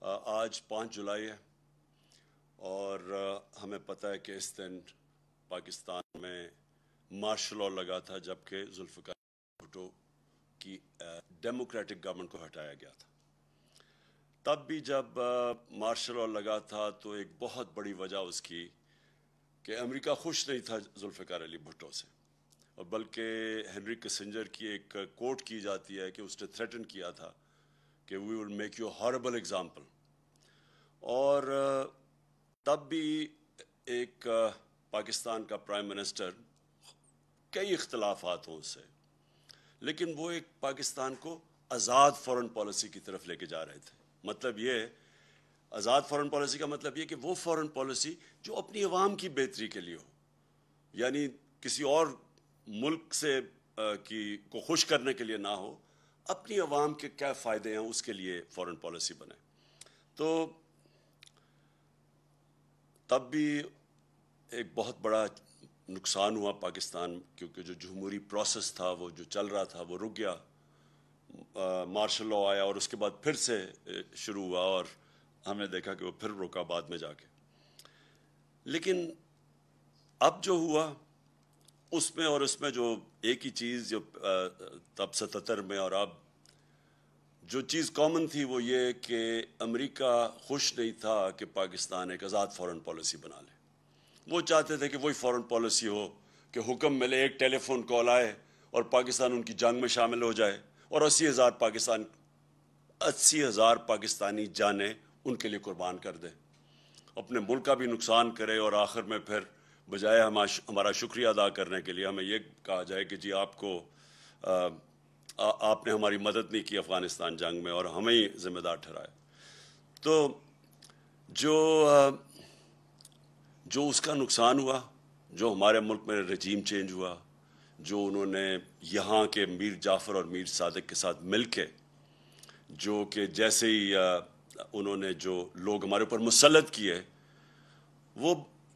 آج 5 جولائی ہے اور ہمیں پتہ ہے کہ اس دن پاکستان میں مارشل لاء لگا تھا جبکہ ذوالفقار بھٹو کی ڈیموکریٹک گورنمنٹ کو ہٹایا گیا تھا۔ تب بھی جب مارشل لاء لگا تھا تو ایک بہت بڑی وجہ اس کی کہ امریکہ خوش نہیں تھا ذوالفقار علی بھٹو سے، اور بلکہ ہنری کسنجر کی ایک کوٹ کی جاتی ہے کہ اس نے تھریٹن کیا تھا کہ we will make you horrible example. اور تب بھی ایک پاکستان کا پرائم منسٹر کئی اختلافات ہوں اس سے، لیکن وہ ایک پاکستان کو آزاد فورن پالیسی کی طرف لے کے جا رہے تھے۔ مطلب یہ آزاد فورن پالیسی کا مطلب یہ کہ وہ فورن پالیسی جو اپنی عوام کی بہتری کے لیے ہو، یعنی کسی اور ملک سے کو خوش کرنے کے لیے نہ ہو، اپنی عوام کے کیا فائدے ہیں اس کے لیے فورن پالیسی بنے۔ تو تب بھی ایک بہت بڑا نقصان ہوا پاکستان، کیونکہ جو جمہوری پروسیس تھا وہ جو چل رہا تھا وہ رک گیا۔ مارشل لاء آیا اور اس کے بعد پھر سے شروع ہوا، اور ہم نے دیکھا کہ وہ پھر رکا بعد میں جا کے۔ لیکن اب جو ہوا اس میں جو ایک ہی چیز جو تب 77 میں اور اب جو چیز کامن تھی وہ یہ کہ امریکہ خوش نہیں تھا کہ پاکستان ایک آزاد فورن پالیسی بنا لے۔ وہ چاہتے تھے کہ وہی فورن پالیسی ہو کہ حکم ملے، ایک ٹیلی فون کال آئے اور پاکستان ان کی جنگ میں شامل ہو جائے، اور 80,000 پاکستانی جانیں ان کے لیے قربان کر دے، اپنے ملک کا بھی نقصان کرے، اور آخر میں پھر بجائے ہمارا شکریہ ادا کرنے کے لیے ہمیں یہ کہا جائے کہ جی آپ نے ہماری مدد نہیں کی افغانستان جنگ میں اور ہمیں ہی ذمہ دار ٹھہرایا۔ تو جو اس کا نقصان ہوا، جو ہمارے ملک میں رجیم چینج ہوا، جو انہوں نے یہاں کے میر جعفر اور میر صادق کے ساتھ مل کے جو کہ جیسے ہی انہوں نے جو لوگ ہمارے اوپر مسلط کیے، وہ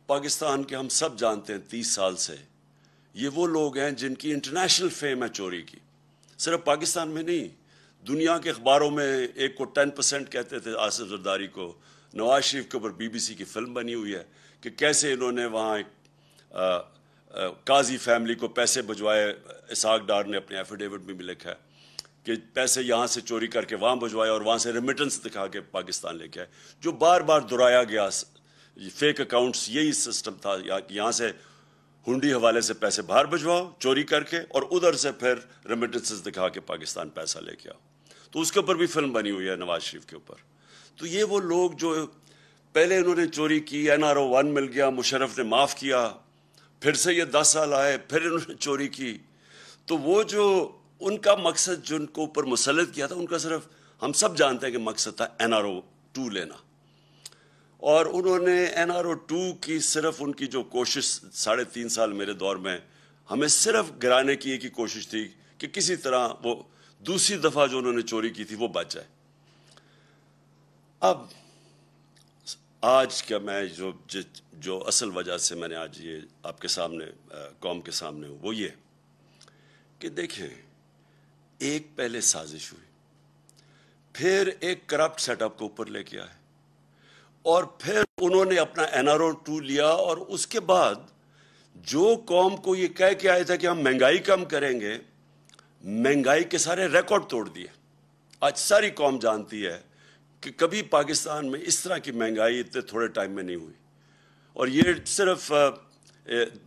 پاکستان کے ہم سب جانتے ہیں 30 سال سے یہ وہ لوگ ہیں جن کی انٹرنیشنل فیم ہے چوری کی، صرف پاکستان میں نہیں، دنیا کے اخباروں میں ایک کو 10% کہتے تھے آصف زرداری کو۔ نواز شریف کے اوپر BBC کی فلم بنی ہوئی ہے کہ کیسے انہوں نے وہاں قاضی فیملی کو پیسے بھجوائے۔ اسحاق ڈار نے اپنے ایفیڈیوٹ میں بھی لکھا ہے کہ پیسے یہاں سے چوری کر کے وہاں بھجوائے اور وہاں سے ریمیٹنس دکھا کے پاکستان لے کے آئے، جو بار بار دہرایا گیا۔ فیک اکاؤنٹس یہی سسٹم تھا، یہاں سے ہنڈی حوالے سے پیسے باہر بھجواؤ چوری کر کے، اور ادھر سے پھر ریمیٹنسز دکھا کے پاکستان پیسہ لے کے آؤ۔ تو اس کے اوپر بھی فلم بنی ہوئی ہے نواز شریف کے اوپر۔ تو یہ وہ لوگ جو پہلے انہوں نے چوری کی، NRO 1 مل گیا، مشرف نے معاف کیا، پھر سے یہ 10 سال آئے، پھر انہوں نے چوری کی۔ تو وہ جو ان کا مقصد جو ان کو اوپر مسلط کیا تھا، ان کا صرف ہم سب جانتے ہیں کہ مقصد تھا NRO 2 لینا، اور انہوں نے NRO 2 کی صرف ان کی جو کوشش 3.5 سال میرے دور میں ہمیں صرف گرانے کی ایک ہی کوشش تھی کہ کسی طرح وہ دوسری دفعہ جو انہوں نے چوری کی تھی وہ بچ جائے۔ اب آج کا میں جو اصل وجہ سے میں نے آج یہ آپ کے سامنے قوم کے سامنے ہوں وہ یہ کہ دیکھیں، ایک پہلے سازش ہوئی، پھر ایک کرپٹ سیٹ اپ کو اوپر لے کے آئے، اور پھر انہوں نے اپنا NRO 2 لیا، اور اس کے بعد جو قوم کو یہ کہہ کے آئے تھے کہ ہم مہنگائی کم کریں گے، مہنگائی کے سارے ریکارڈ توڑ دیے۔ آج ساری قوم جانتی ہے کہ کبھی پاکستان میں اس طرح کی مہنگائی اتنے تھوڑے ٹائم میں نہیں ہوئی، اور یہ صرف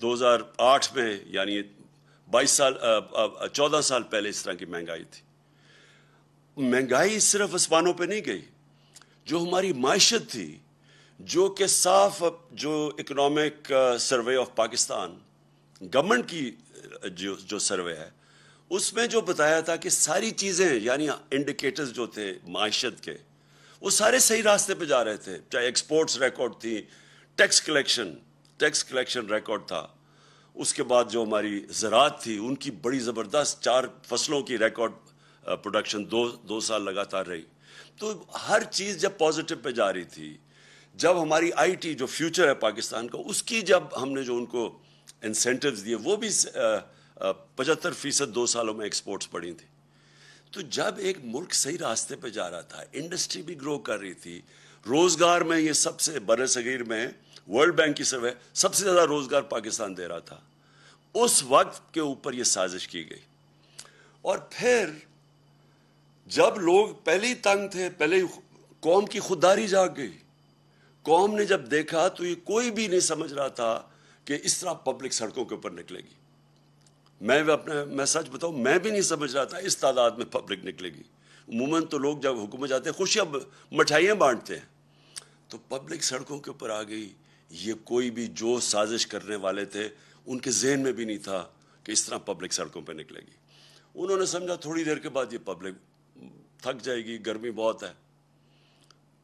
2008 میں یعنی 14 سال پہلے اس طرح کی مہنگائی تھی۔ مہنگائی صرف آسمانوں پہ نہیں گئی، جو ہماری معیشت تھی، جو کہ صاف جو economic survey of Pakistan government کی جو سروے ہے اس میں جو بتایا تھا کہ ساری چیزیں یعنی انڈیکیٹرز جو تھے معیشت کے وہ سارے صحیح راستے پہ جا رہے تھے، چاہے ایکسپورٹس ریکارڈ تھی، ٹیکس کلیکشن ریکارڈ تھا، اس کے بعد جو ہماری زراعت تھی ان کی بڑی زبردست 4 فصلوں کی ریکارڈ پروڈکشن 2 سال لگاتار رہی۔ تو ہر چیز جب پازیٹیو پہ جا رہی تھی، جب ہماری IT جو فیوچر ہے پاکستان کا، اس کی جب ہم نے جو ان کو انسینٹیوز دیے وہ بھی 75% 2 سالوں میں ایکسپورٹس بڑھی تھی۔ تو جب ایک ملک صحیح راستے پہ جا رہا تھا, انڈسٹری بھی گرو کر رہی تھی, روزگار میں یہ سب سے بر صغیر میں ورلڈ بینک کی سروے سب سے زیادہ روزگار پاکستان دے رہا تھا, اس وقت کے اوپر یہ سازش کی گئی. اور پھر جب لوگ پہلے ہی تنگ تھے, پہلے ہی قوم کی خودداری جاگ گئی. قوم نے جب دیکھا تو یہ کوئی بھی نہیں سمجھ رہا تھا کہ اس طرح پبلک سڑکوں کے اوپر نکلے گی. میں سچ بتاؤں, میں بھی نہیں سمجھ رہا تھا اس تعداد میں پبلک نکلے گی. عموماً تو لوگ جب حکومت جاتے ہیں خوشیاں مٹھائیاں بانٹتے ہیں, تو پبلک سڑکوں کے اوپر آ گئی. یہ کوئی بھی جو سازش کرنے والے تھے ان کے ذہن میں بھی نہیں تھا کہ اس طرح پبلک سڑکوں پہ نکلے گی. انہوں نے سمجھا تھوڑی دیر کے بعد یہ پبلک تھک جائے گی, گرمی بہت ہے.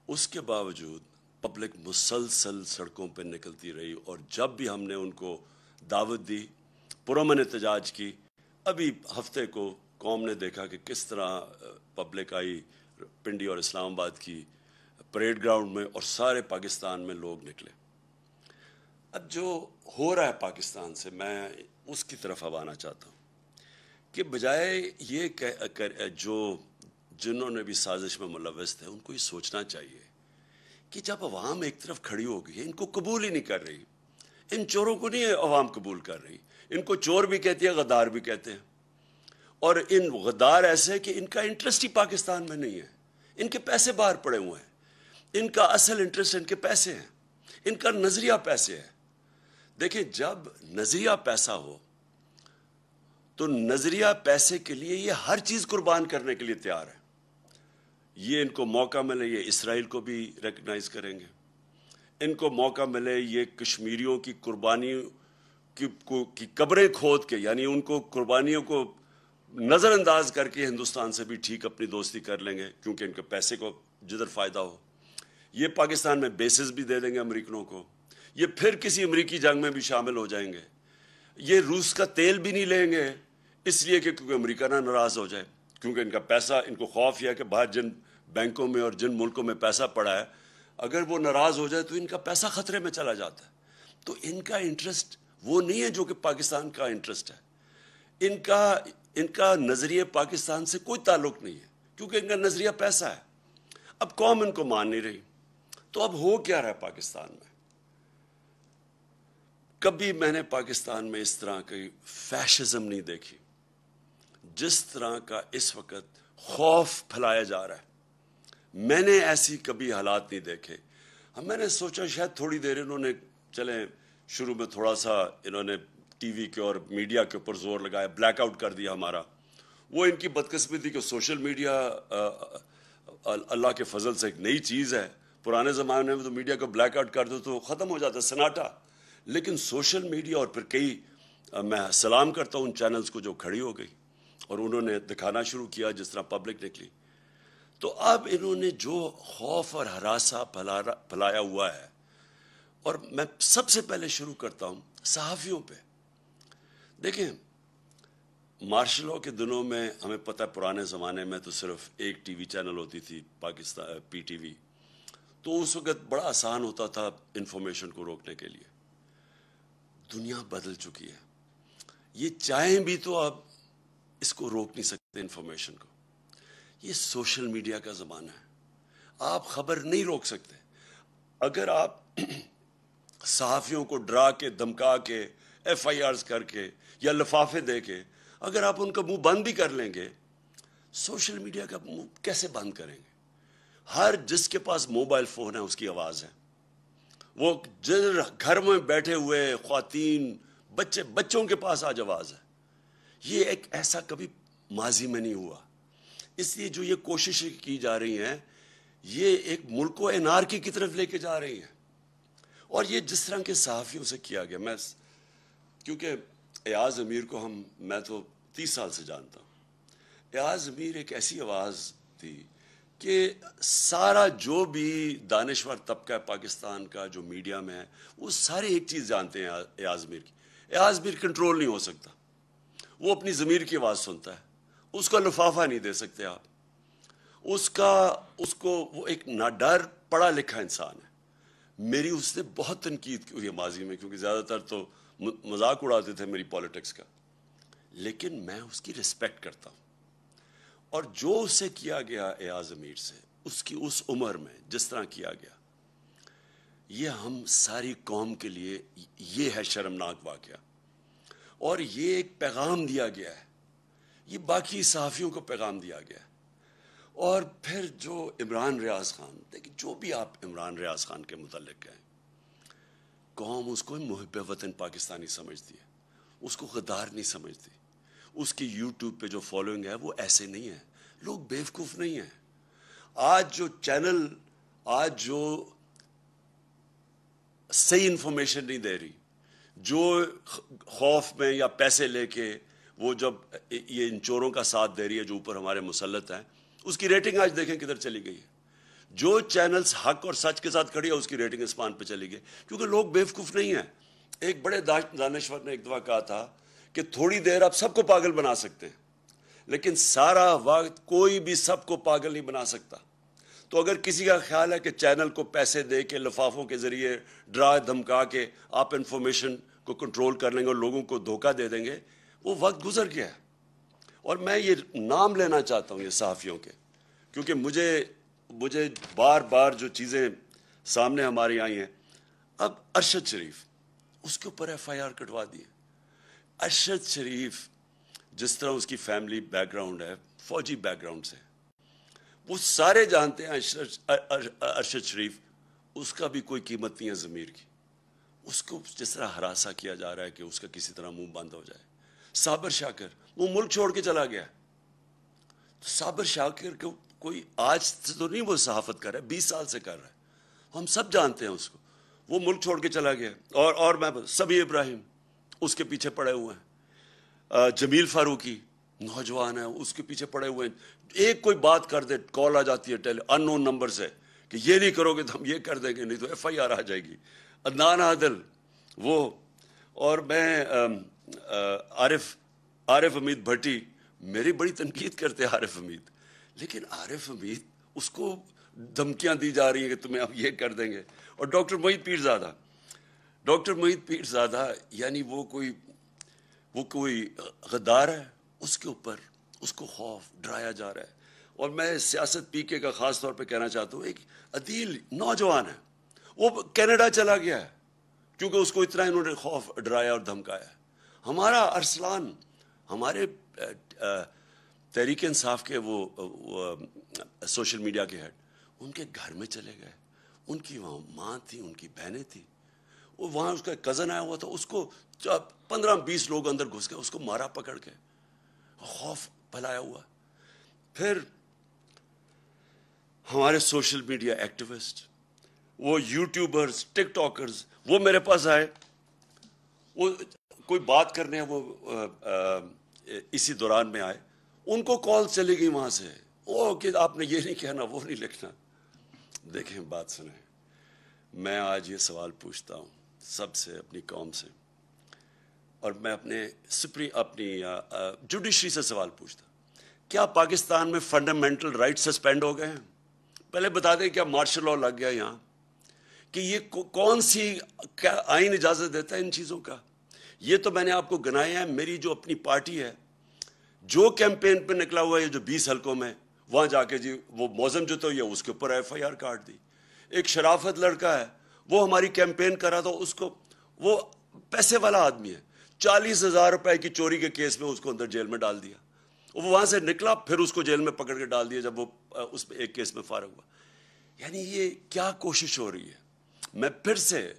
اس کے باوجود پبلک مسلسل سڑکوں پہ نکلتی رہی, اور جب بھی ہم نے ان کو دعوت دی, پرامن احتجاج کی, ابھی ہفتے کو قوم نے دیکھا کہ کس طرح پبلک آئی پنڈی اور اسلام آباد کی پریڈ گراؤنڈ میں, اور سارے پاکستان میں لوگ نکلے. اب جو ہو رہا ہے پاکستان سے, میں اس کی طرف اب آنا چاہتا ہوں کہ بجائے یہ جو جنہوں نے بھی سازش میں ملوث تھے ان کو یہ سوچنا چاہیے کہ جب عوام ایک طرف کھڑی ہو گئی ہے, ان کو قبول ہی نہیں کر رہی, ان چوروں کو نہیں عوام قبول کر رہی, ان کو چور بھی کہتی ہے, غدار بھی کہتے ہیں, اور ان غدار ایسے کہ ان کا انٹرسٹ ہی پاکستان میں نہیں ہے, ان کے پیسے باہر پڑے ہوئے ہیں, ان کا اصل انٹرسٹ ان کے پیسے ہیں, ان کا نظریہ پیسے ہے. دیکھیں, جب نظریہ پیسہ ہو تو نظریہ پیسے کے لیے یہ ہر چیز قربان کرنے کے لیے تیار ہے. یہ ان کو موقع ملے یہ اسرائیل کو بھی ریکگنائز کریں گے, ان کو موقع ملے یہ کشمیریوں کی قربانیوں کی قبریں کھود کے, یعنی ان کو قربانیوں کو نظر انداز کر کے ہندوستان سے بھی ٹھیک اپنی دوستی کر لیں گے, کیونکہ ان کے پیسے کو جدھر فائدہ ہو. یہ پاکستان میں بیسز بھی دے دیں گے امریکنوں کو, یہ پھر کسی امریکی جنگ میں بھی شامل ہو جائیں گے. یہ روس کا تیل بھی نہیں لیں گے اس لیے کہ کیونکہ امریکہ نہ ناراض ہو جائے, کیونکہ ان کا پیسہ, ان کو خوف یہ ہے کہ باہر جن بینکوں میں اور جن ملکوں میں پیسہ پڑا ہے, اگر وہ ناراض ہو جائے تو ان کا پیسہ خطرے میں چلا جاتا ہے. تو ان کا انٹرسٹ وہ نہیں ہے جو کہ پاکستان کا انٹرسٹ ہے. ان کا نظریہ پاکستان سے کوئی تعلق نہیں ہے, کیونکہ ان کا نظریہ پیسہ ہے. اب قوم ان کو مان نہیں رہی, تو اب ہو کیا رہا ہے پاکستان میں؟ کبھی میں نے پاکستان میں اس طرح کی فیشزم نہیں دیکھی جس طرح کا اس وقت خوف پھیلایا جا رہا ہے. میں نے ایسی کبھی حالات نہیں دیکھے. میں نے سوچا شاید تھوڑی دیر انہوں نے, چلیں شروع میں تھوڑا سا انہوں نے ٹی وی کے اور میڈیا کے اوپر زور لگایا, بلیک آؤٹ کر دیا ہمارا. وہ ان کی بدقسمتی کہ سوشل میڈیا اللہ کے فضل سے ایک نئی چیز ہے. پرانے زمانے میں تو میڈیا کو بلیک آؤٹ کر دو تو ختم ہو جاتا سناٹا, لیکن سوشل میڈیا اور پھر کئی, میں سلام کرتا ہوں ان چینلز کو جو کھڑی ہو گئی اور انہوں نے دکھانا شروع کیا جس طرح پبلک نکلی. تو اب انہوں نے جو خوف اور ہراساں پھیلایا ہوا ہے, اور میں سب سے پہلے شروع کرتا ہوں صحافیوں پہ. دیکھیں, مارشل لاء کے دنوں میں ہمیں پتہ ہے پرانے زمانے میں تو صرف ایک ٹی وی چینل ہوتی تھی, پاکستان پی ٹی وی, تو اس وقت بڑا آسان ہوتا تھا انفارمیشن کو روکنے کے لیے. دنیا بدل چکی ہے, یہ چاہیں بھی تو آپ اس کو روک نہیں سکتے انفارمیشن کو. یہ سوشل میڈیا کا زمانہ ہے, آپ خبر نہیں روک سکتے. اگر آپ صحافیوں کو ڈرا کے, دھمکا کے, ایف آئی آرز کر کے یا لفافے دے کے اگر آپ ان کا منہ بند بھی کر لیں گے, سوشل میڈیا کا منہ کیسے بند کریں گے؟ ہر جس کے پاس موبائل فون ہے اس کی آواز ہے. وہ گھر میں بیٹھے ہوئے خواتین, بچوں کے پاس آج آواز ہے. یہ ایک ایسا کبھی ماضی میں نہیں ہوا. اس لیے جو یہ کوششیں کی جا رہی ہیں, یہ ایک ملک کو انارکی کی طرف لے کے جا رہی ہیں. اور یہ جس طرح کے صحافیوں سے کیا گیا, میں کیونکہ ایاز امیر کو میں تو 30 سال سے جانتا ہوں. ایاز امیر ایک ایسی آواز تھی کہ سارا جو بھی دانشور طبقہ ہے پاکستان کا جو میڈیا میں ہے, وہ سارے ایک چیز جانتے ہیں ایاز امیر کی. ایاز امیر کنٹرول نہیں ہو سکتا, وہ اپنی ضمیر کی آواز سنتا ہے, اس کا لفافہ نہیں دے سکتے آپ. اس کو وہ ایک ناڈر پڑھا لکھا انسان ہے. میری اس نے بہت تنقید کی ہوئی ہے ماضی میں, کیونکہ زیادہ تر تو مذاق اڑاتے تھے میری پالیٹکس کا, لیکن میں اس کی رسپیکٹ کرتا ہوں. اور جو اسے کیا گیا ایاز امیر سے اس کی اس عمر میں جس طرح کیا گیا، یہ ہم ساری قوم کے لیے یہ ہے شرمناک واقعہ. اور یہ ایک پیغام دیا گیا ہے، یہ باقی صحافیوں کو پیغام دیا گیا ہے. اور پھر جو عمران ریاض خان، دیکھیں جو بھی آپ عمران ریاض خان کے متعلق کہیں، قوم اس کو محب وطن پاکستانی سمجھتی ہے، اس کو غدار نہیں سمجھتی. اس کی یوٹیوب پہ جو فالوئنگ ہے وہ ایسے نہیں ہے. لوگ بیوقوف نہیں ہیں. آج جو چینل آج جو صحیح انفارمیشن نہیں دے رہی، جو خوف میں یا پیسے لے کے وہ جب یہ ان چوروں کا ساتھ دے رہی ہے جو اوپر ہمارے مسلط ہیں، اس کی ریٹنگ آج دیکھیں کدھر چلی گئی ہے. جو چینلز حق اور سچ کے ساتھ کھڑی ہے اس کی ریٹنگ اسمان پہ چلی گئی، کیونکہ لوگ بیوقوف نہیں ہیں. ایک بڑے دانشور نے ایک دفعہ کہا تھا کہ تھوڑی دیر آپ سب کو پاگل بنا سکتے ہیں، لیکن سارا وقت کوئی بھی سب کو پاگل نہیں بنا سکتا. تو اگر کسی کا خیال ہے کہ چینل کو پیسے دے کے لفافوں کے ذریعے ڈرا دھمکا کے آپ انفارمیشن کو کنٹرول کر لیں گے اور لوگوں کو دھوکہ دے دیں گے، وہ وقت گزر گیا ہے. اور میں یہ نام لینا چاہتا ہوں یہ صحافیوں کے، کیونکہ مجھے بار بار جو چیزیں سامنے ہماری آئی ہیں. اب ارشد شریف، اس کے اوپر ایف آئی آر کٹوا دی. ارشد شریف جس طرح اس کی فیملی بیک گراؤنڈ ہے، فوجی بیک گراؤنڈ سے، وہ سارے جانتے ہیں ارشد شریف، اس کا بھی کوئی قیمت نہیں ہے ضمیر کی. اس کو جس طرح ہراساں کیا جا رہا ہے کہ اس کا کسی طرح منہ بند ہو جائے. صابر شاکر وہ ملک چھوڑ کے چلا گیا. صابر شاکر کو کوئی آج سے تو نہیں وہ صحافت کر رہا ہے، 20 سال سے کر رہا ہے، ہم سب جانتے ہیں اس کو. وہ ملک چھوڑ کے چلا گیا. اور میں سبی ابراہیم اس کے پیچھے پڑے ہوئے ہیں. جمیل فاروقی نوجوان ہے، اس کے پیچھے پڑے ہوئے ہیں. ایک کوئی بات کر دے، کال آ جاتی ہے ان نون نمبر سے کہ یہ نہیں کرو گے تو ہم یہ کر دیں گے، نہیں تو ایف آئی آر آ جائے گی. عدنان عادل وہ، اور میں عارف حمید بھٹی، میری بڑی تنقید کرتے ہیں عارف حمید، لیکن عارف حمید اس کو دھمکیاں دی جا رہی ہیں کہ تمہیں اب یہ کر دیں گے. اور ڈاکٹر محیط پیرزادہ یعنی وہ کوئی غدار ہے، اس کے اوپر اس کو خوف ڈرایا جا رہا ہے. اور میں سیاست پی کے کا خاص طور پہ کہنا چاہتا ہوں، ایک عدیل نوجوان ہے، وہ کینیڈا چلا گیا ہے کیونکہ اس کو اتنا انہوں نے خوف ڈرایا اور دھمکایا. ہمارا ارسلان، ہمارے تحریک انصاف کے وہ سوشل میڈیا کے ہیڈ، ان کے گھر میں چلے گئے. ان کی وہاں ماں تھی، ان کی بہنیں تھیں، وہ وہاں اس کا کزن آیا ہوا تھا، اس کو 15-20 لوگ اندر گھس گئے، اس کو مارا پکڑ کے، خوف پھیلایا ہوا. پھر ہمارے سوشل میڈیا ایکٹیوسٹ، وہ یوٹیوبرز، ٹک ٹاکرز، وہ میرے پاس آئے، وہ کوئی بات کرنے وہ اسی دوران میں آئے، ان کو کال چلی گئی وہاں سے، وہ کہ آپ نے یہ نہیں کہنا، وہ نہیں لکھنا. دیکھیں بات سنیں، میں آج یہ سوال پوچھتا ہوں سب سے، اپنی قوم سے، اور میں اپنی جوڈیشری سے سوال پوچھتا ہوں، کیا پاکستان میں فنڈامنٹل رائٹ سسپینڈ ہو گئے ہیں؟ پہلے بتا دیں کیا مارشل لاء لگ گیا یہاں؟ کہ یہ کون سی کیا آئین اجازت دیتا ہے ان چیزوں کا؟ یہ تو میں نے آپ کو گنایا ہے. میری جو اپنی پارٹی ہے، جو کیمپین پہ نکلا ہوا ہے جو 20 حلقوں میں، وہاں جا کے جی وہ موزم جو تو یہ اس کے اوپر ایف آئی آر کاٹ دی. ایک شرافت لڑکا ہے، وہ ہماری کیمپین کرا تھا، اس کو، وہ پیسے والا آدمی ہے، 40,000 روپے کی چوری کے کیس میں اس کو اندر جیل میں ڈال دیا. وہ وہاں سے نکلا، پھر اس کو جیل میں پکڑ کے ڈال دیا جب وہ اس ایک کیس میں فارغ ہوا. یعنی یہ کیا کوشش ہو رہی ہے؟ میں پھر سے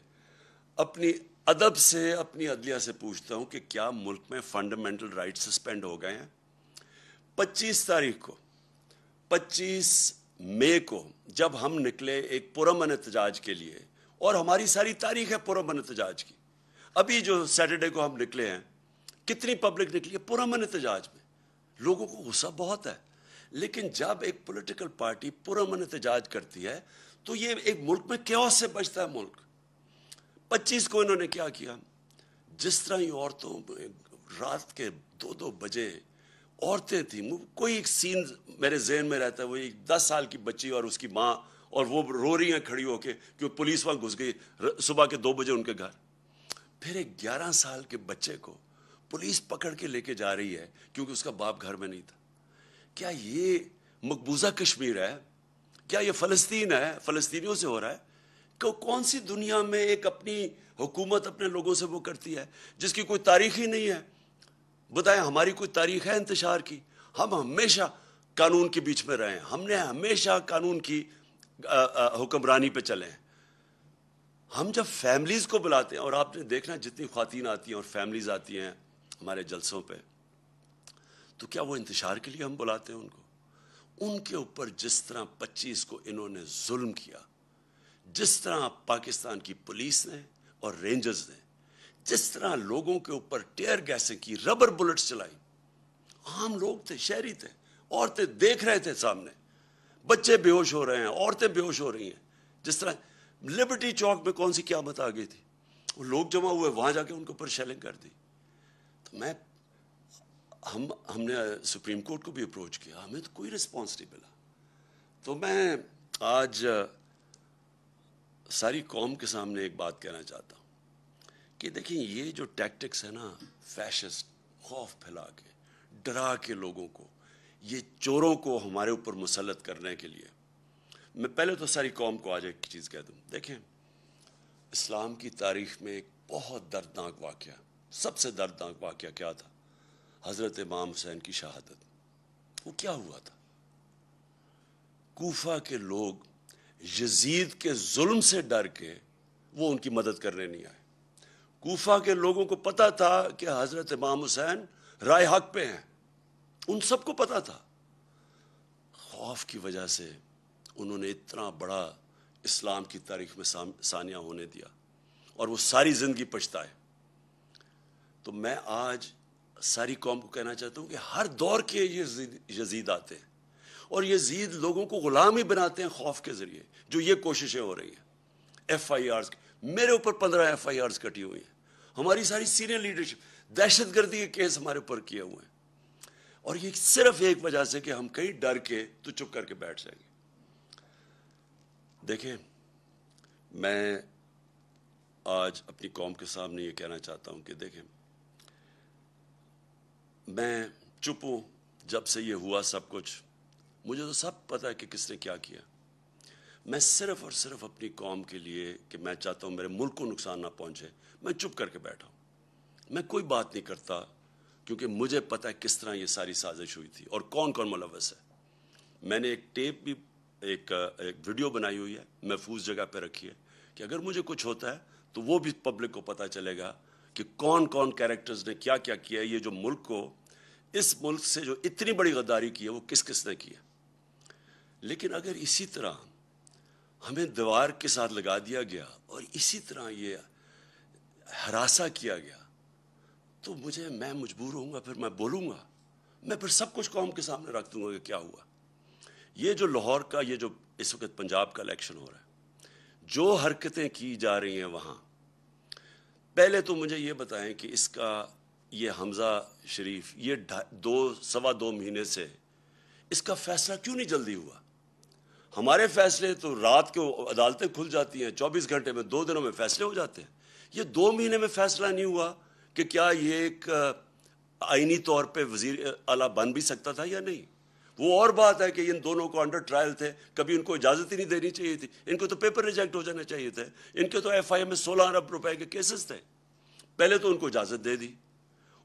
اپنی ادب سے اپنی عدلیہ سے پوچھتا ہوں کہ کیا ملک میں فنڈامنٹل رائٹ سسپینڈ ہو گئے ہیں؟ 25 مئی کو جب ہم نکلے ایک پرامن احتجاج کے لیے، اور ہماری ساری تاریخ ہے پرامن احتجاج کی، ابھی جو سیٹرڈے کو ہم نکلے ہیں، کتنی پبلک نکلی ہے پرامن احتجاج میں؟ لوگوں کو غصہ بہت ہے، لیکن جب ایک پولیٹیکل پارٹی پرامن احتجاج کرتی ہے تو یہ ایک ملک میں کیوس سے بچتا ہے ملک. 25 کو انہوں نے کیا کیا؟ جس طرح ہی عورتوں رات کے 2 بجے عورتیں تھیں، کوئی ایک سین میرے ذہن میں رہتا ہے، وہ ایک 10 سال کی بچی اور اس کی ماں، اور وہ رو رہی ہیں کھڑی ہو کے کہ پولیس وہاں گھس گئی صبح کے 2 بجے ان کے گھر. پھر ایک 11 سال کے بچے کو پولیس پکڑ کے لے کے جا رہی ہے کیونکہ اس کا باپ گھر میں نہیں تھا. کیا یہ مقبوضہ کشمیر ہے؟ کیا یہ فلسطین ہے؟ فلسطینیوں سے ہو رہا ہے؟ کون سی دنیا میں ایک اپنی حکومت اپنے لوگوں سے وہ کرتی ہے جس کی کوئی تاریخ ہی نہیں ہے؟ بتائیں، ہماری کوئی تاریخ ہے انتشار کی؟ ہم ہمیشہ قانون کے بیچ میں رہے ہیں، ہم نے ہمیشہ قانون کی حکمرانی پہ چلے ہیں۔ ہم جب فیملیز کو بلاتے ہیں، اور آپ نے دیکھنا جتنی خواتین آتی ہیں اور فیملیز آتی ہیں ہمارے جلسوں پہ، تو کیا وہ انتشار کے لیے ہم بلاتے ہیں ان کو؟ ان کے اوپر جس طرح 25 کو انہوں نے ظلم کیا، جس طرح پاکستان کی پولیس نے اور رینجرز نے جس طرح لوگوں کے اوپر ٹیئر گیسیں کی، ربر بلٹس چلائی، عام لوگ تھے، شہری تھے، عورتیں دیکھ رہے تھے سامنے، بچے بے ہوش ہو رہے ہیں، عورتیں بے ہوش ہو رہی ہیں۔ جس طرح لبرٹی چوک میں کون سی قیامت آ گئی تھی، وہ لوگ جمع ہوئے، وہاں جا کے ان کے اوپر شیلنگ کر دی۔ تو ہم نے سپریم کورٹ کو بھی اپروچ کیا، ہمیں تو کوئی رسپانس نہیں ملا۔ تو میں آج ساری قوم کے سامنے ایک بات کہنا چاہتا ہوں کہ دیکھیں، یہ جو ٹیکٹکس ہے نا، فیشسٹ، خوف پھیلا کے، ڈرا کے لوگوں کو، یہ چوروں کو ہمارے اوپر مسلط کرنے کے لیے، میں پہلے تو ساری قوم کو آج ایک چیز کہہ دوں۔ دیکھیں، اسلام کی تاریخ میں ایک بہت دردناک واقعہ، سب سے دردناک واقعہ کیا تھا؟ حضرت امام حسین کی شہادت۔ وہ کیا ہوا تھا؟ کوفہ کے لوگ یزید کے ظلم سے ڈر کے وہ ان کی مدد کرنے نہیں آئے۔ کوفہ کے لوگوں کو پتا تھا کہ حضرت امام حسین رائے حق پہ ہیں، ان سب کو پتا تھا۔ خوف کی وجہ سے انہوں نے اتنا بڑا اسلام کی تاریخ میں ثانیہ ہونے دیا، اور وہ ساری زندگی پچھتائے۔ تو میں آج ساری قوم کو کہنا چاہتا ہوں کہ ہر دور کے یزید آتے ہیں، اور یزید لوگوں کو غلام ہی بناتے ہیں خوف کے ذریعے، جو یہ کوششیں ہو رہی ہیں۔ ایف آئی آرز، میرے اوپر 15 ایف آئی آرز کٹی ہوئی ہیں، ہماری ساری سینئر لیڈرشپ، دہشت گردی کے کیس ہمارے اوپر کیے ہوئے ہیں، اور یہ صرف ایک وجہ سے کہ ہم کہیں ڈر کے تو چپ کر کے بیٹھ جائیں گے۔ دیکھیں، میں آج اپنی قوم کے سامنے یہ کہنا چاہتا ہوں کہ دیکھیں، میں چپ ہوں جب سے یہ ہوا سب کچھ، مجھے تو سب پتہ ہے کہ کس نے کیا کیا۔ میں صرف اور صرف اپنی قوم کے لیے کہ میں چاہتا ہوں میرے ملک کو نقصان نہ پہنچے، میں چپ کر کے بیٹھا ہوں، میں کوئی بات نہیں کرتا، کیونکہ مجھے پتہ ہے کس طرح یہ ساری سازش ہوئی تھی اور کون کون ملوث ہے۔ میں نے ایک ٹیپ بھی، ایک ویڈیو بنائی ہوئی ہے، محفوظ جگہ پہ رکھی ہے، کہ اگر مجھے کچھ ہوتا ہے تو وہ بھی پبلک کو پتہ چلے گا کہ کون کون کیریکٹرز نے کیا کیا کیا ہے، یہ جو ملک کو، اس ملک سے جو اتنی بڑی غداری کی ہے وہ کس کس نے کی ہے۔ لیکن اگر اسی طرح ہمیں دیوار کے ساتھ لگا دیا گیا اور اسی طرح یہ ہراساں کیا گیا، تو میں مجبور ہوں گا، پھر میں بولوں گا، میں پھر سب کچھ قوم کے سامنے رکھ دوں گا کہ کیا ہوا۔ یہ جو لاہور کا، یہ جو اس وقت پنجاب کا الیکشن ہو رہا ہے، جو حرکتیں کی جا رہی ہیں وہاں، پہلے تو مجھے یہ بتائیں کہ اس کا یہ حمزہ شریف، یہ 2.25 مہینے سے اس کا فیصلہ کیوں نہیں جلدی ہوا؟ ہمارے فیصلے تو رات کو عدالتیں کھل جاتی ہیں، 24 گھنٹے میں، 2 دنوں میں فیصلے ہو جاتے ہیں۔ یہ 2 مہینے میں فیصلہ نہیں ہوا کہ کیا یہ ایک آئینی طور پہ وزیر اعلیٰ بن بھی سکتا تھا یا نہیں؟ وہ اور بات ہے کہ ان دونوں کو انڈر ٹرائل تھے، کبھی ان کو اجازت ہی نہیں دینی چاہیے تھی، ان کو تو پیپر ریجیکٹ ہو جانے چاہیے تھے، ان کے تو ایف آئی اے میں 16 ارب روپے کے کیسز تھے، پہلے تو ان کو اجازت دے دی۔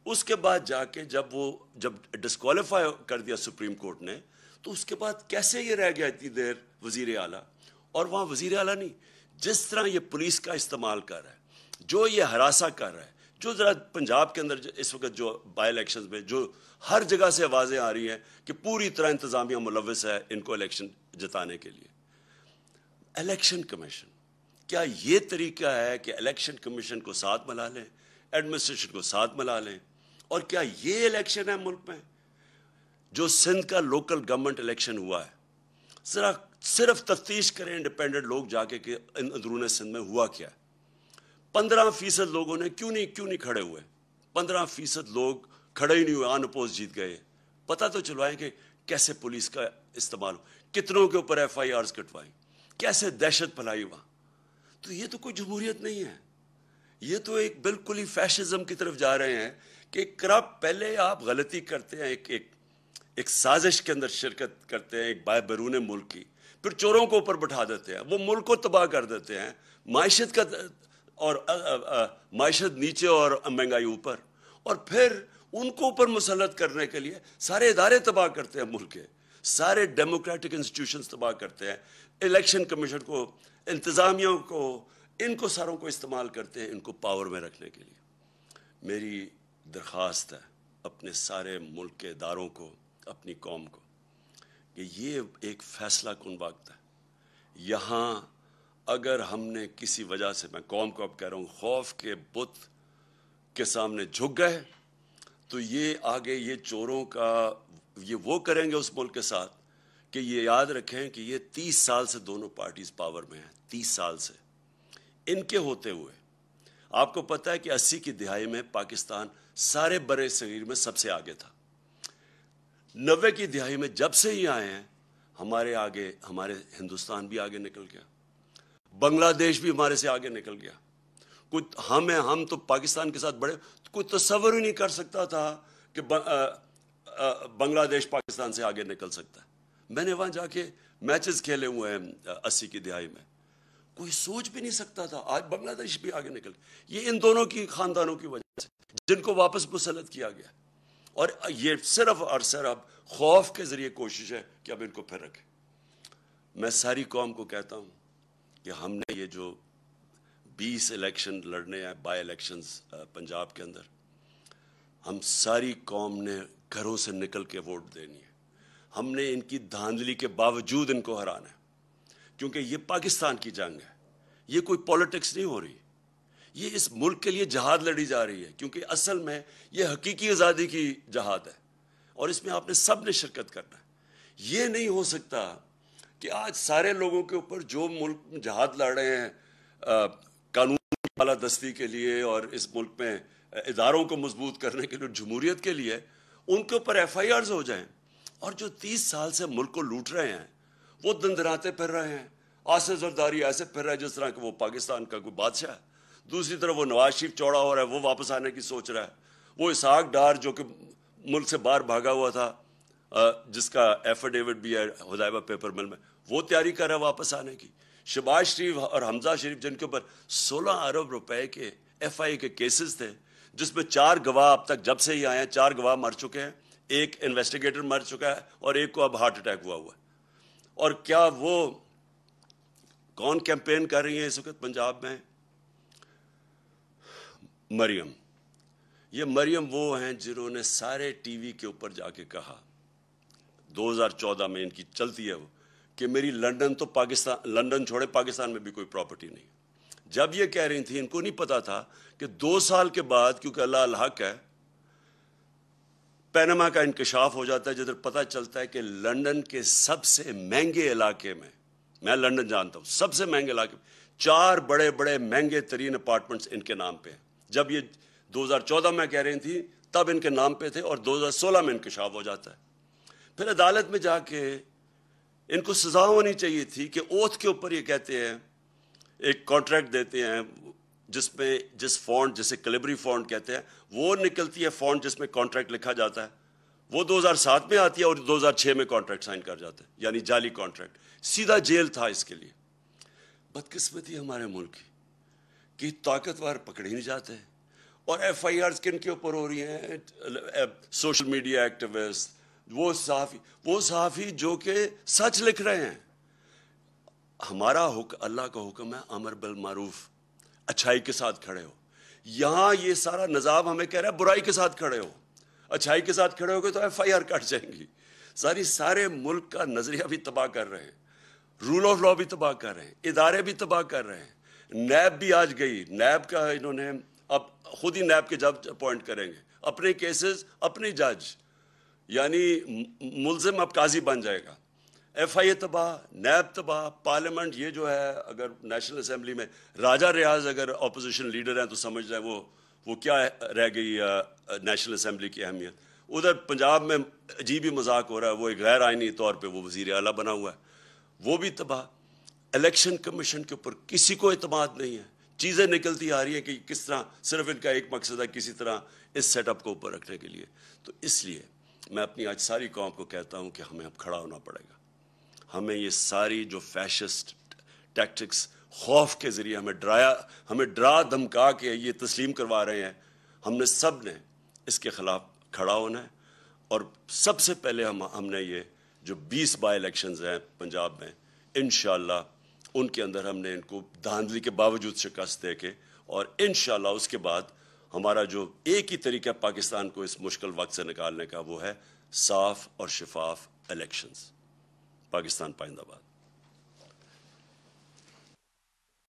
اس کے بعد جا کے جب ڈسکوالیفائی کر دیا سپریم کورٹ نے، تو اس کے بعد کیسے یہ رہ گیا اتنی دیر وزیر اعلیٰ؟ اور وہاں وزیر اعلیٰ نہیں، جس طرح یہ پولیس کا استعمال کر رہا ہے، جو یہ ہراساں کر رہا ہے، جو ذرا پنجاب کے اندر اس وقت جو بائی الیکشنز میں جو ہر جگہ سے آوازیں آ رہی ہیں کہ پوری طرح انتظامیہ ملوث ہے ان کو الیکشن جتانے کے لیے۔ الیکشن کمیشن، کیا یہ طریقہ ہے کہ الیکشن کمیشن کو ساتھ ملا لیں، ایڈمنسٹریشن کو ساتھ ملا لیں؟ اور کیا یہ الیکشن ہے ملک میں؟ جو سندھ کا لوکل گورنمنٹ الیکشن ہوا ہے، ذرا صرف تفتیش کریں انڈیپینڈنٹ لوگ جا کے کہ اندرون سندھ میں ہوا کیا ہے۔ 15% لوگوں نے کیوں نہیں کھڑے ہوئے؟ 15% لوگ کھڑے ہی نہیں ہوئے، آن اپوز جیت گئے۔ پتہ تو چلوائیں کہ کیسے پولیس کا استعمال، کتنوں کے اوپر ایف آئی آرز کٹوائی، کیسے دہشت پھیلائی وہاں۔ تو یہ تو کوئی جمہوریت نہیں ہے، یہ تو ایک بالکل ہی فیشزم کی طرف جا رہے ہیں کہ کرپٹ، پہلے آپ غلطی کرتے ہیں، ایک سازش کے اندر شرکت کرتے ہیں ایک بیرون ملک کی، پھر چوروں کو اوپر بٹھا دیتے ہیں، وہ ملک کو تباہ کر دیتے ہیں، معیشت کا اور معیشت نیچے اور مہنگائی اوپر، اور پھر ان کو اوپر مسلط کرنے کے لیے سارے ادارے تباہ کرتے ہیں، ملک کے سارے ڈیموکریٹک انسٹیٹیوشنز تباہ کرتے ہیں، الیکشن کمیشن کو، انتظامیہ کو، ان کو ساروں کو استعمال کرتے ہیں ان کو پاور میں رکھنے کے لیے۔ میری درخواست ہے اپنے سارے ملک کے اداروں کو، اپنی قوم کو، کہ یہ ایک فیصلہ کن وقت ہے۔ یہاں اگر ہم نے کسی وجہ سے، میں قوم کو اب کہہ رہا ہوں، خوف کے بت کے سامنے جھک گئے تو یہ آگے یہ چوروں کا یہ وہ کریں گے اس ملک کے ساتھ کہ یہ یاد رکھیں کہ یہ 30 سال سے دونوں پارٹیز پاور میں ہیں، 30 سال سے ان کے ہوتے ہوئے آپ کو پتہ ہے کہ 80 کی دہائی میں پاکستان سارے برے صغیر میں سب سے آگے تھا، 90 کی دہائی میں جب سے ہی آئے ہیں ہمارے آگے، ہمارے ہندوستان بھی آگے نکل گیا، بنگلہ دیش بھی ہمارے سے آگے نکل گیا۔ ہم تو پاکستان کے ساتھ بڑے، کوئی تصور ہی نہیں کر سکتا تھا کہ بنگلہ دیش پاکستان سے آگے نکل سکتا ہے۔ میں نے وہاں جا کے میچز کھیلے ہوئے ہیں 80 کی دہائی میں، کوئی سوچ بھی نہیں سکتا تھا آج بنگلہ دیش بھی آگے نکل گیا۔ یہ ان دونوں کی خاندانوں کی وجہ سے جن کو واپس مسلط کیا گیا، اور یہ صرف اور صرف خوف کے ذریعے کوشش ہے کہ اب ان کو پھر رکھیں۔ میں ساری قوم کو کہتا ہوں کہ ہم نے یہ جو 20 الیکشن لڑنے ہیں، بائی الیکشنز پنجاب کے اندر، ہم ساری قوم نے گھروں سے نکل کے ووٹ دینی ہے، ہم نے ان کی دھاندلی کے باوجود ان کو ہرانا ہے، کیونکہ یہ پاکستان کی جنگ ہے، یہ کوئی پولیٹکس نہیں ہو رہی، یہ اس ملک کے لیے جہاد لڑی جا رہی ہے، کیونکہ اصل میں یہ حقیقی آزادی کی جہاد ہے اور اس میں آپ نے سب نے شرکت کرنا ہے۔ یہ نہیں ہو سکتا کہ آج سارے لوگوں کے اوپر جو ملک جہاد لڑ رہے ہیں قانون کی بالادستی کے لیے اور اس ملک میں اداروں کو مضبوط کرنے کے لیے، جمہوریت کے لیے، ان کے اوپر ایف آئی آرز ہو جائیں، اور جو 30 سال سے ملک کو لوٹ رہے ہیں وہ دندراتے پھر رہے ہیں، آصف زرداری ایسے پھر رہا ہے جس طرح کہ وہ پاکستان کا کوئی بادشاہ ہے، دوسری طرف وہ نواز شریف چوڑا ہو رہا ہے، وہ واپس آنے کی سوچ رہا ہے، وہ اسحاق ڈار جو کہ ملک سے باہر بھاگا ہوا تھا، جس کا ایفیڈیوٹ بھی ہے حدائبہ پیپر مل میں، وہ تیاری کر رہا ہے واپس آنے کی، شہباز شریف اور حمزہ شریف جن کے اوپر 16 ارب روپے کے ایف آئی کے کیسز تھے، جس میں 4 گواہ اب تک جب سے ہی آئے ہیں 4 گواہ مر چکے ہیں، ایک انویسٹیگیٹر مر چکا ہے اور ایک کو اب ہارٹ اٹیک ہوا ہے۔ اور کیا وہ کون کیمپین کر رہی ہیں اس وقت پنجاب میں؟ مریم، یہ مریم وہ ہیں جنہوں نے سارے ٹی وی کے اوپر جا کے کہا 2014 میں، ان کی چلتی ہے وہ، کہ میری لندن تو پاکستان، لندن چھوڑے پاکستان میں بھی کوئی پراپرٹی نہیں۔ جب یہ کہہ رہی تھی ان کو نہیں پتا تھا کہ 2 سال کے بعد، کیونکہ اللہ الحق ہے، پینما کا انکشاف ہو جاتا ہے جدھر پتہ چلتا ہے کہ لندن کے سب سے مہنگے علاقے میں لندن جانتا ہوں، سب سے مہنگے علاقے میں 4 بڑے بڑے مہنگے ترین اپارٹمنٹس ان کے نام پہ ہیں۔ جب یہ 2014 میں کہہ رہی تھی تب ان کے نام پہ تھے، اور 2016 میں انکشاف ہو جاتا ہے۔ پھر عدالت میں جا کے ان کو سزا ہونی چاہیے تھی کہ اوتھ کے اوپر یہ کہتے ہیں، ایک کانٹریکٹ دیتے ہیں جس میں جس فونٹ جسے کلیبری فونٹ کہتے ہیں، وہ نکلتی ہے فونٹ جس میں کانٹریکٹ لکھا جاتا ہے، وہ 2007 میں آتی ہے اور 2006 میں کانٹریکٹ سائن کر جاتا ہے، یعنی جعلی کانٹریکٹ، سیدھا جیل تھا اس کے لیے۔ بدقسمتی ہمارے ملک کی کہ طاقتور پکڑے نہیں جاتے، اور ایف آئی آرز کن کے اوپر ہو رہی ہیں؟ سوشل میڈیا ایکٹیوسٹ، وہ صحافی جو کہ سچ لکھ رہے ہیں۔ ہمارا اللہ کا حکم ہے امر بالمعروف، اچھائی کے ساتھ کھڑے ہو۔ یہاں یہ سارا نظام ہمیں کہہ رہا ہے برائی کے ساتھ کھڑے ہو، اچھائی کے ساتھ کھڑے ہو گے تو ایف آئی آر کٹ جائیں گی۔ سارے ملک کا نظریہ بھی تباہ کر رہے ہیں، رول آف لا بھی تباہ کر رہے ہیں، ادارے بھی تباہ کر رہے ہیں۔ نیب بھی آج گئی، نیب کا انہوں نے اب خود ہی نیب کے جج اپوائنٹ کریں گے، اپنے کیسز اپنے جج، یعنی ملزم اب قاضی بن جائے گا۔ ایف آئی اے تباہ، نیب تباہ، پارلیمنٹ یہ جو ہے، اگر نیشنل اسمبلی میں راجہ ریاض اگر اپوزیشن لیڈر ہیں تو سمجھ جائیں وہ کیا رہ گئی نیشنل اسمبلی کی اہمیت۔ ادھر پنجاب میں عجیب ہی مذاق ہو رہا ہے، وہ ایک غیر آئینی طور پہ وہ وزیر اعلیٰ بنا ہوا ہے، وہ بھی تباہ۔ الیکشن کمیشن کے اوپر کسی کو اعتماد نہیں ہے، چیزیں نکلتی آ رہی ہیں کہ کس طرح، صرف ان کا ایک مقصد ہے کسی طرح اس سیٹ اپ کو اوپر رکھنے کے لیے۔ تو اس لیے میں اپنی آج ساری قوم کو کہتا ہوں کہ ہمیں اب کھڑا ہونا پڑے گا. ہمیں یہ ساری جو فیشسٹ ٹیکٹکس خوف کے ذریعے ہمیں ڈرا دھمکا کے یہ تسلیم کروا رہے ہیں، ہم نے سب نے اس کے خلاف کھڑا ہونا ہے. اور سب سے پہلے ہم نے یہ جو 20 بائی الیکشنز ہیں پنجاب میں، انشاءاللہ ان کے اندر ہم نے ان کو دھاندلی کے باوجود شکست دے کے، اور انشاءاللہ اس کے بعد ہمارا جو ایک ہی طریقہ پاکستان کو اس مشکل وقت سے نکالنے کا، وہ ہے صاف اور شفاف الیکشنز. پاکستان پائندہ باد.